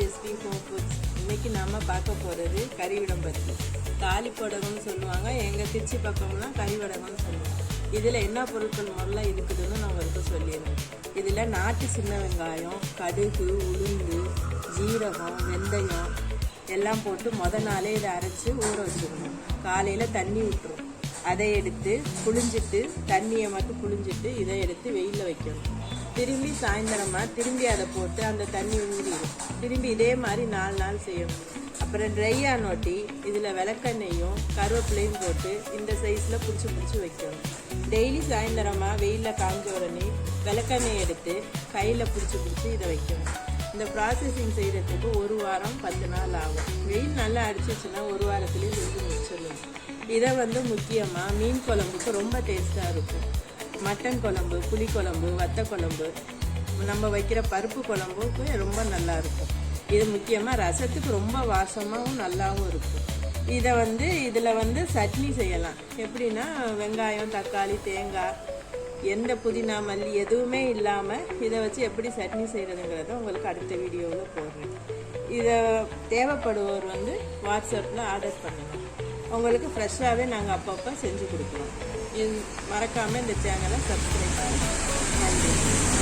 Tasty home foods. இன்றைக்கி நம்ம பார்க்க போகிறது கறிவிடம் பற்றி. தாலிப்படகம்னு சொல்லுவாங்க, எங்கள் திருச்சி பக்கம்லாம் கறிவடகம்னு சொல்லுவாங்க. இதில் என்ன பொருட்கள் முதல்ல இருக்குதுன்னு நான் உங்களுக்கு சொல்லிடுறேன். இதில் நாட்டு சின்ன வெங்காயம், கடுகு, உளுந்து, ஜீரகம், வெந்தயம் எல்லாம் போட்டு நாளே இதை அரைச்சி ஊற வச்சுக்கணும். காலையில் தண்ணி விட்டுரும். அதை எடுத்து புழிஞ்சிட்டு, தண்ணியை மட்டும் புழிஞ்சிட்டு இதை எடுத்து வெயிலில் வைக்கணும். திரும்பி சாயந்தரமாக திரும்பி அதை போட்டு அந்த தண்ணி ஊறிடும். திரும்பி இதே மாதிரி 4 நாள் செய்யணும். அப்புறம் ட்ரை ஆனோட்டி இதில் விளக்கெண்ணெயும் கருவேப்பிலையும் போட்டு இந்த சைஸில் பிடிச்சி வைக்கணும். டெய்லி சாயந்தரமாக வெயிலில் காஞ்ச உடனே விளக்கெண்ணெய் எடுத்து கையில் பிடிச்சி இதை வைக்கணும். இந்த ப்ராசஸிங் செய்கிறதுக்கு 1 வாரம் 10 நாள் ஆகும். வெயில் நல்லா அடிச்சிச்சுன்னா 1 வாரத்துலேயே செஞ்சு முடிச்சிடணும். இதை முக்கியமாக மீன் குழம்புக்கு ரொம்ப டேஸ்ட்டாக இருக்கும். மட்டன் குழம்பு, புளிக்குழம்பு, வத்த குழம்பு, நம்ம வைக்கிற பருப்பு குழம்புக்கு ரொம்ப நல்லாயிருக்கும். இது முக்கியமாக ரசத்துக்கு ரொம்ப வாசமாகவும் நல்லாவும் இருக்கும். இதை இதில் சட்னி செய்யலாம். எப்படின்னா வெங்காயம், தக்காளி, தேங்காய், எந்த புதினா, மல்லி எதுவுமே இல்லாமல் இதை வச்சு எப்படி சட்னி செய்கிறதுங்கிறத உங்களுக்கு அடுத்த வீடியோவில் போடுறேன். இதை தேவைப்படுவோர் வாட்ஸ்அப்பில் ஆர்டர் பண்ணணும். உங்களுக்கு ஃப்ரெஷ்ஷாகவே நாங்கள் அப்பப்போ செஞ்சு கொடுக்குறோம். மறக்காமல் இந்த சேனலை சப்ஸ்கிரைப் பண்ணுங்கள். நன்றி.